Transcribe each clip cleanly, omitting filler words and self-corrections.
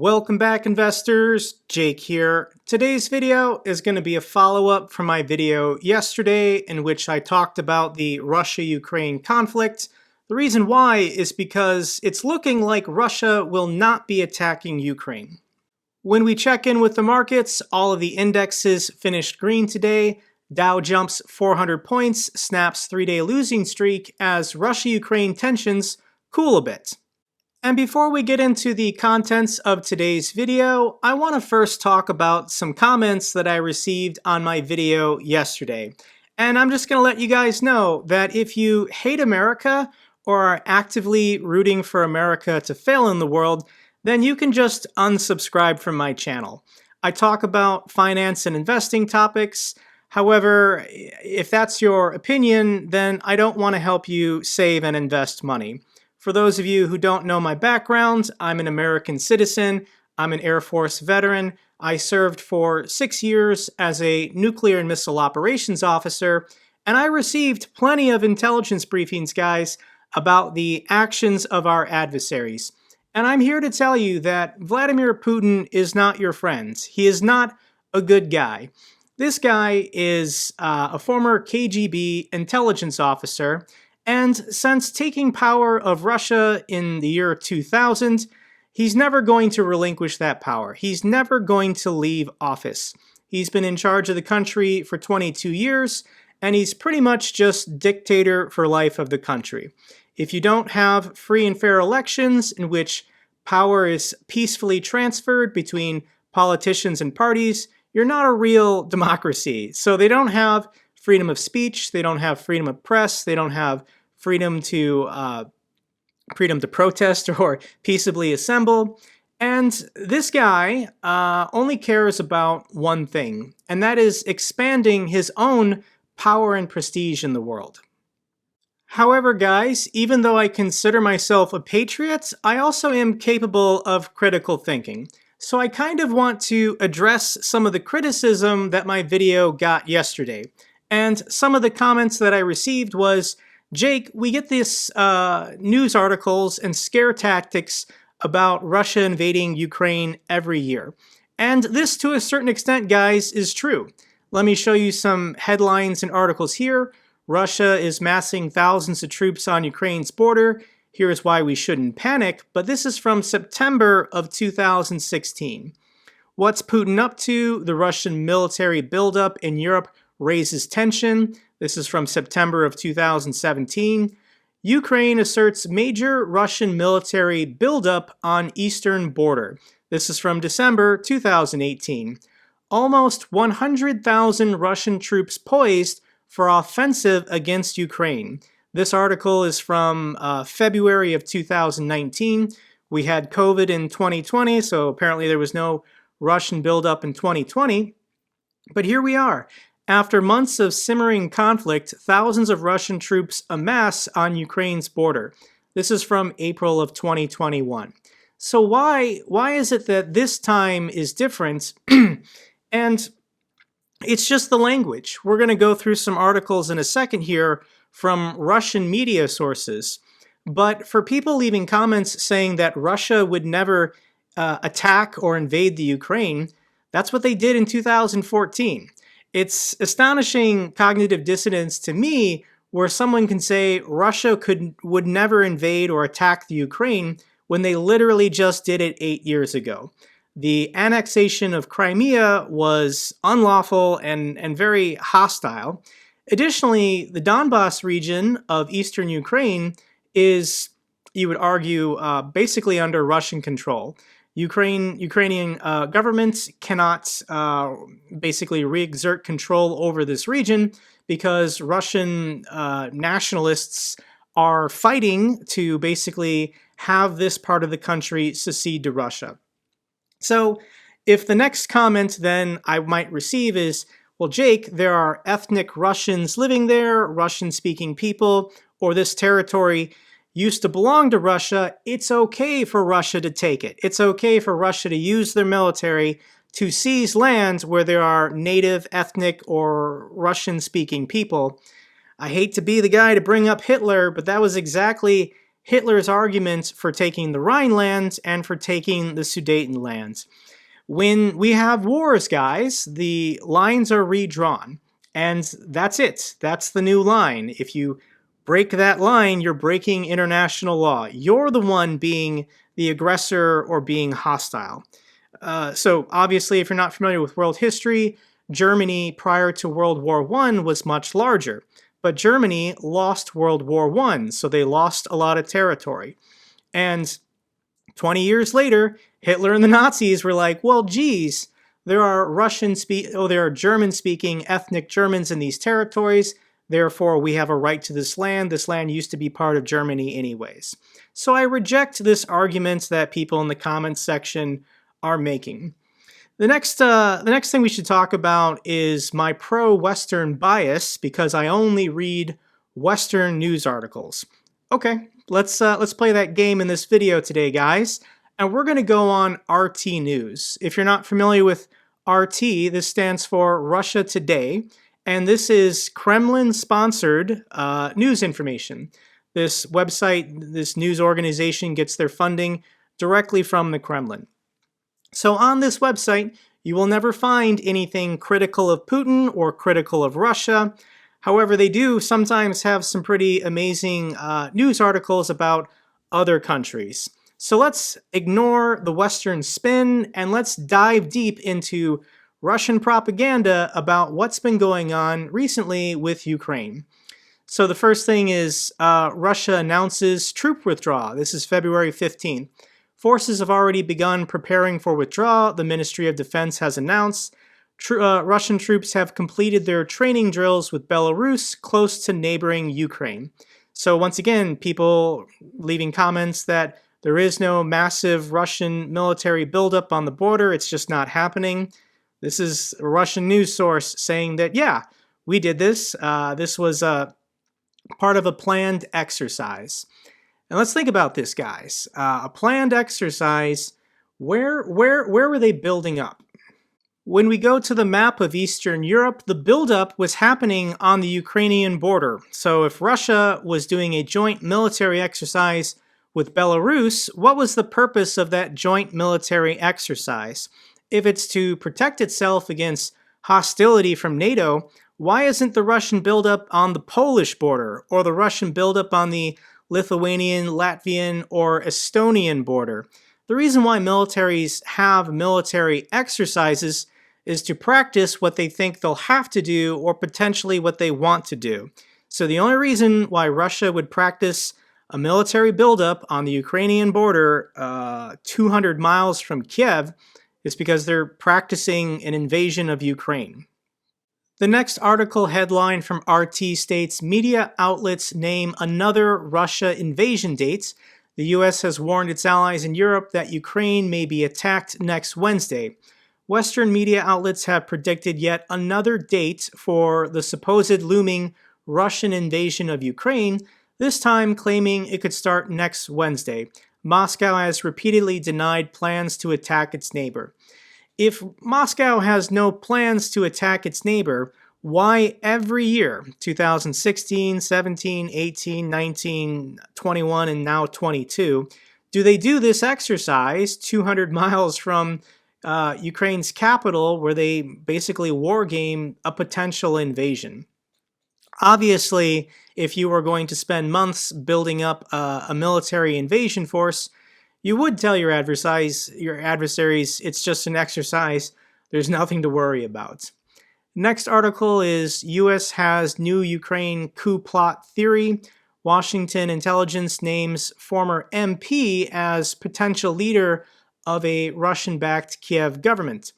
Welcome back, investors. Jake here. Today's video is going to be a follow-up from my video yesterday in which I talked about the Russia-Ukraine conflict. The reason why is because it's looking like Russia will not be attacking Ukraine. When we check in with the markets, all of the indexes finished green today. Dow jumps 400 points, snaps 3-day losing streak as Russia-Ukraine tensions cool a bit. And before we get into the contents of today's video, I want to first talk about some comments that I received on my video yesterday. And I'm just going to let you guys know that if you hate America or are actively rooting for America to fail in the world, then you can just unsubscribe from my channel. I talk about finance and investing topics. However, if that's your opinion, then I don't want to help you save and invest money. For those of you who don't know my background, I'm an American citizen. I'm an Air Force veteran. I served for 6 years as a nuclear and missile operations officer, and I received plenty of intelligence briefings, guys, about the actions of our adversaries. And I'm here to tell you that Vladimir Putin is not your friend. He is not a good guy. This guy is a former KGB intelligence officer. And since taking power of Russia in the year 2000, he's never going to relinquish that power. He's never going to leave office. He's been in charge of the country for 22 years, and he's pretty much just dictator for life of the country. If you don't have free and fair elections in which power is peacefully transferred between politicians and parties, you're not a real democracy. So they don't have freedom of speech, they don't have freedom of press, they don't have freedom to protest or peaceably assemble. And this guy only cares about one thing, and that is expanding his own power and prestige in the world. However, guys, even though I consider myself a patriot, I also am capable of critical thinking. So I kind of want to address some of the criticism that my video got yesterday. And some of the comments that I received was, Jake, we get these news articles and scare tactics about Russia invading Ukraine every year. And this, to a certain extent, guys, is true. Let me show you some headlines and articles here. Russia is massing thousands of troops on Ukraine's border. Here's why we shouldn't panic. But this is from September of 2016. What's Putin up to? The Russian military buildup in Europe raises tension. This is from September of 2017. Ukraine asserts major Russian military buildup on eastern border. This is from December 2018. Almost 100,000 Russian troops poised for offensive against Ukraine. This article is from February of 2019. We had COVID in 2020, so apparently there was no Russian buildup in 2020. But here we are. After months of simmering conflict, thousands of Russian troops amass on Ukraine's border. This is from April of 2021. So why is it that this time is different? And it's just the language. We're going to go through some articles in a second here from Russian media sources. But for people leaving comments saying that Russia would never attack or invade the Ukraine, that's what they did in 2014. It's astonishing cognitive dissonance to me where someone can say Russia would never invade or attack the Ukraine when they literally just did it 8 years ago. The annexation of Crimea was unlawful and very hostile. Additionally, the Donbass region of eastern Ukraine is, you would argue, basically under Russian control. Ukrainian government cannot basically re-exert control over this region because Russian nationalists are fighting to basically have this part of the country secede to Russia. So if the next comment then I might receive is, well, Jake, there are ethnic Russians living there, Russian-speaking people, or this territory used to belong to Russia, it's okay for Russia to take it. It's okay for Russia to use their military to seize lands where there are native, ethnic, or Russian-speaking people. I hate to be the guy to bring up Hitler, but that was exactly Hitler's argument for taking the Rhineland and for taking the Sudetenland. When we have wars, guys, the lines are redrawn. And that's it. That's the new line. If you break that line, you're breaking international law. You're the one being the aggressor or being hostile. So obviously, if you're not familiar with world history, Germany prior to World War I was much larger. But Germany lost World War I, so they lost a lot of territory. And 20 years later, Hitler and the Nazis were like, well, geez, there are German-speaking ethnic Germans in these territories. Therefore, we have a right to this land. This land used to be part of Germany anyways. So I reject this argument that people in the comments section are making. The next thing we should talk about is my pro-Western bias, because I only read Western news articles. Okay, let's play that game in this video today, guys. And we're going to go on RT News. If you're not familiar with RT, this stands for Russia Today, and this is Kremlin-sponsored news information. This website, this news organization gets their funding directly from the Kremlin. So on this website, you will never find anything critical of Putin or critical of Russia. However, they do sometimes have some pretty amazing news articles about other countries. So let's ignore the Western spin and let's dive deep into Russian propaganda about what's been going on recently with Ukraine. So the first thing is Russia announces troop withdrawal. This is February 15th. Forces have already begun preparing for withdrawal, the Ministry of Defense has announced. Russian troops have completed their training drills with Belarus, close to neighboring Ukraine. So once again, people leaving comments that there is no massive Russian military buildup on the border, it's just not happening. This is a Russian news source saying that, yeah, we did this. This was part of a planned exercise. And let's think about this, guys. A planned exercise, where were they building up? When we go to the map of Eastern Europe, the buildup was happening on the Ukrainian border. So if Russia was doing a joint military exercise with Belarus, what was the purpose of that joint military exercise? If it's to protect itself against hostility from NATO, why isn't the Russian buildup on the Polish border or the Russian buildup on the Lithuanian, Latvian, or Estonian border? The reason why militaries have military exercises is to practice what they think they'll have to do or potentially what they want to do. So the only reason why Russia would practice a military buildup on the Ukrainian border 200 miles from Kiev is because they're practicing an invasion of Ukraine. The next article headline from RT states, media outlets name another Russia invasion date. The U.S. has warned its allies in Europe that Ukraine may be attacked next Wednesday. Western media outlets have predicted yet another date for the supposed looming Russian invasion of Ukraine, this time claiming it could start next Wednesday. Moscow has repeatedly denied plans to attack its neighbor. If Moscow has no plans to attack its neighbor, why every year, 2016, 17, 18, 19, 21, and now 22, do they do this exercise 200 miles from Ukraine's capital where they basically wargame a potential invasion? Obviously, if you were going to spend months building up a military invasion force, you would tell your adversaries, it's just an exercise, there's nothing to worry about. Next article is U.S. has new Ukraine coup plot theory. Washington intelligence names former MP as potential leader of a Russian-backed Kiev government.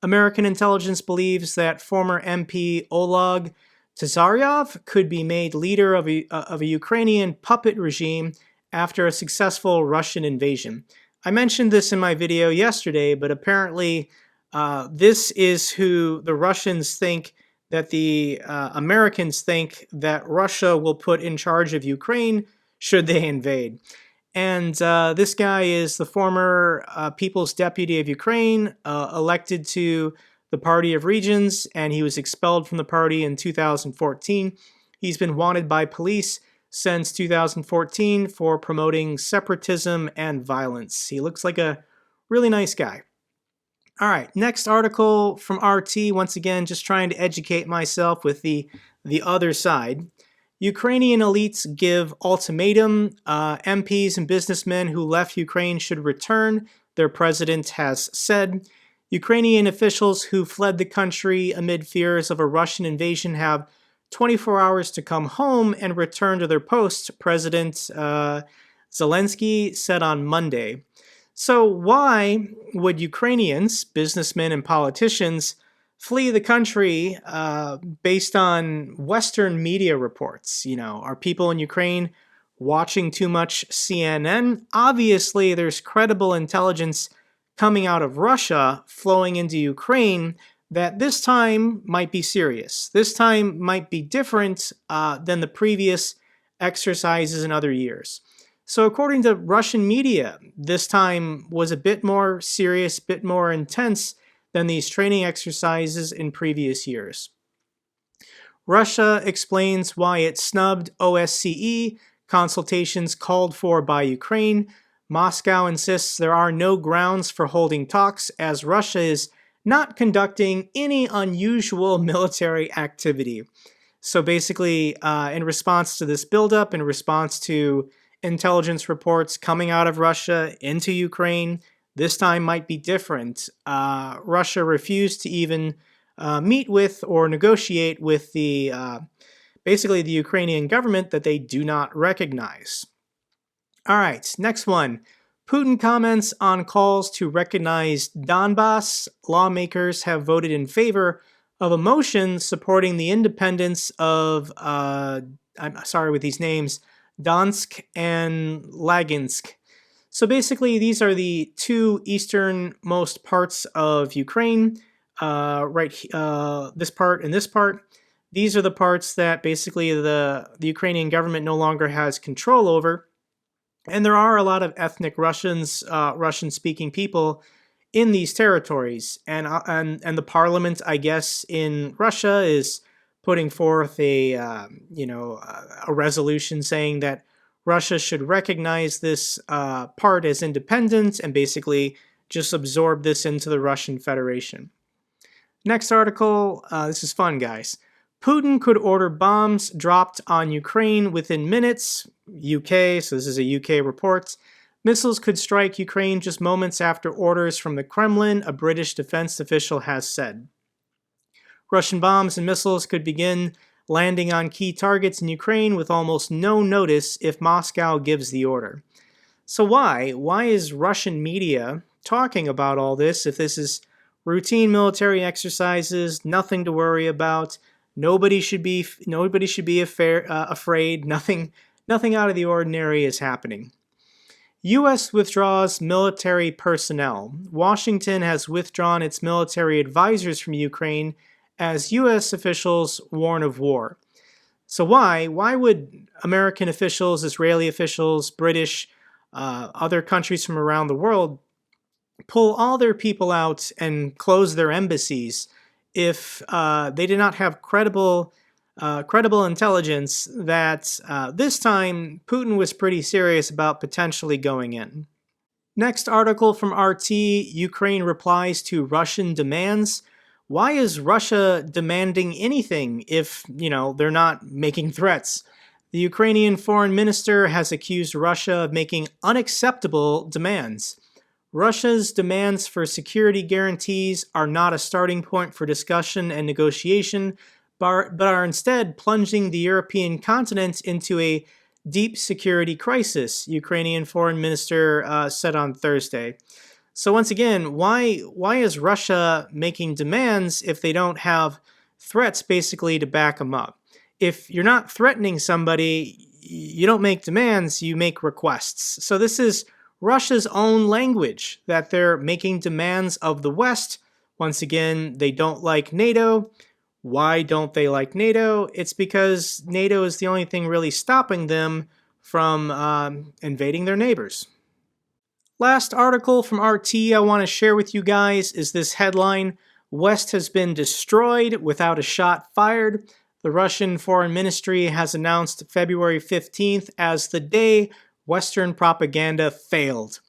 American intelligence believes that former MP Oleg Tazaryov could be made leader of a Ukrainian puppet regime after a successful Russian invasion. I mentioned this in my video yesterday, but apparently this is who the Russians think that the Americans think that Russia will put in charge of Ukraine should they invade. And this guy is the former People's Deputy of Ukraine, elected to the Party of Regions, and he was expelled from the party in 2014. He's been wanted by police since 2014 for promoting separatism and violence. He looks like a really nice guy. All right, next article from RT, once again, just trying to educate myself with the other side. Ukrainian elites give ultimatum. MPs and businessmen who left Ukraine should return, their president has said. Ukrainian officials who fled the country amid fears of a Russian invasion have 24 hours to come home and return to their posts, President Zelensky said on Monday. So why would Ukrainians, businessmen and politicians, flee the country based on Western media reports? Are people in Ukraine watching too much CNN? Obviously, there's credible intelligence coming out of Russia flowing into Ukraine that this time might be serious. This time might be different than the previous exercises in other years. So according to Russian media, this time was a bit more serious, a bit more intense than these training exercises in previous years. Russia explains why it snubbed OSCE consultations called for by Ukraine. Moscow insists there are no grounds for holding talks as Russia is not conducting any unusual military activity. So basically, in response to this buildup, in response to intelligence reports coming out of Russia into Ukraine, this time might be different. Russia refused to even meet with or negotiate with basically the Ukrainian government that they do not recognize. All right, next one. Putin comments on calls to recognize Donbass. Lawmakers have voted in favor of a motion supporting the independence of, I'm sorry with these names, Donetsk and Lugansk. So basically, these are the two easternmost parts of Ukraine, this part and this part. These are the parts that basically the Ukrainian government no longer has control over. And there are a lot of ethnic Russians, Russian-speaking people in these territories. And the parliament, I guess, in Russia is putting forth a resolution saying that Russia should recognize this part as independent and basically just absorb this into the Russian Federation. Next article, this is fun, guys. Putin could order bombs dropped on Ukraine within minutes. UK, so this is a UK report. Missiles could strike Ukraine just moments after orders from the Kremlin, a British defense official has said. Russian bombs and missiles could begin landing on key targets in Ukraine with almost no notice if Moscow gives the order. So why? Why is Russian media talking about all this if this is routine military exercises, nothing to worry about, nobody should be afraid, nothing out of the ordinary is happening. U.S. withdraws military personnel. Washington has withdrawn its military advisors from Ukraine as U.S. officials warn of war. So why? Why would American officials, Israeli officials, British, other countries from around the world pull all their people out and close their embassies if they did not have credible intelligence that this time Putin was pretty serious about potentially going in? Next article from RT, Ukraine replies to Russian demands. Why is Russia demanding anything if, they're not making threats? The Ukrainian foreign minister has accused Russia of making unacceptable demands. Russia's demands for security guarantees are not a starting point for discussion and negotiation, but are instead plunging the European continent into a deep security crisis, Ukrainian foreign minister said on Thursday. So once again, why is Russia making demands if they don't have threats basically to back them up? If you're not threatening somebody, you don't make demands, you make requests. So this is Russia's own language that they're making demands of the West. Once again, they don't like NATO. Why don't they like NATO? It's because NATO is the only thing really stopping them from invading their neighbors. Last article from RT I want to share with you guys is this headline, West has been destroyed without a shot fired. The Russian Foreign Ministry has announced February 15th as the day Western propaganda failed,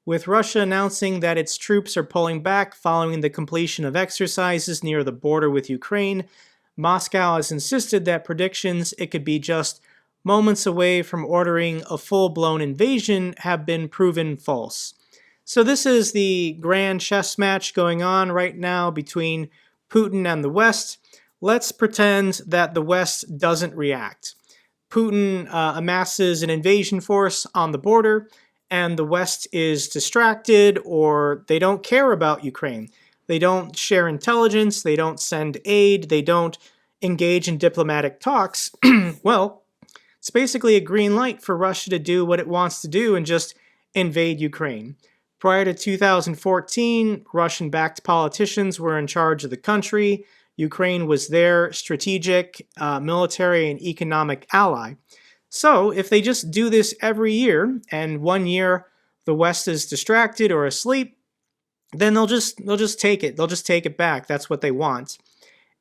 with Russia announcing that its troops are pulling back following the completion of exercises near the border with Ukraine. Moscow has insisted that predictions it could be just moments away from ordering a full-blown invasion have been proven false. So this is the grand chess match going on right now between Putin and the West. Let's pretend that the West doesn't react. Putin amasses an invasion force on the border, and the West is distracted, or they don't care about Ukraine. They don't share intelligence, they don't send aid, they don't engage in diplomatic talks. Well, it's basically a green light for Russia to do what it wants to do and just invade Ukraine. Prior to 2014, Russian-backed politicians were in charge of the country. Ukraine was their strategic, military, and economic ally. So if they just do this every year, and one year the West is distracted or asleep, then they'll just take it. They'll just take it back. That's what they want.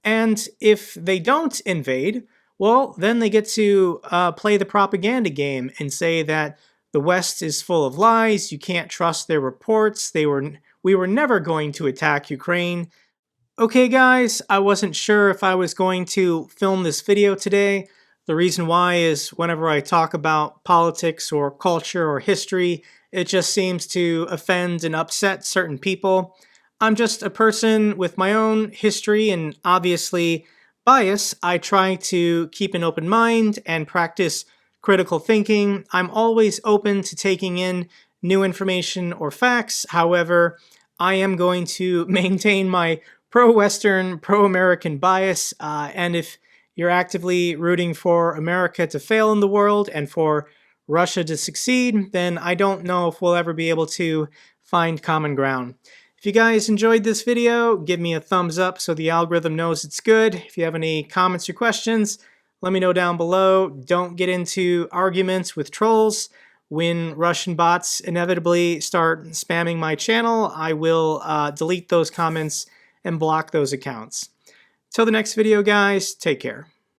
And if they don't invade, well, then they get to play the propaganda game and say that the West is full of lies, you can't trust their reports, we were never going to attack Ukraine. Okay guys, I wasn't sure if I was going to film this video today. The reason why is whenever I talk about politics or culture or history, it just seems to offend and upset certain people. I'm just a person with my own history and obviously bias. I try to keep an open mind and practice critical thinking. I'm always open to taking in new information or facts. However, I am going to maintain my pro-Western, pro-American bias, and if you're actively rooting for America to fail in the world and for Russia to succeed, then I don't know if we'll ever be able to find common ground. If you guys enjoyed this video, give me a thumbs up so the algorithm knows it's good. If you have any comments or questions, let me know down below. Don't get into arguments with trolls. When Russian bots inevitably start spamming my channel, I will delete those comments and block those accounts. Till the next video, guys, take care.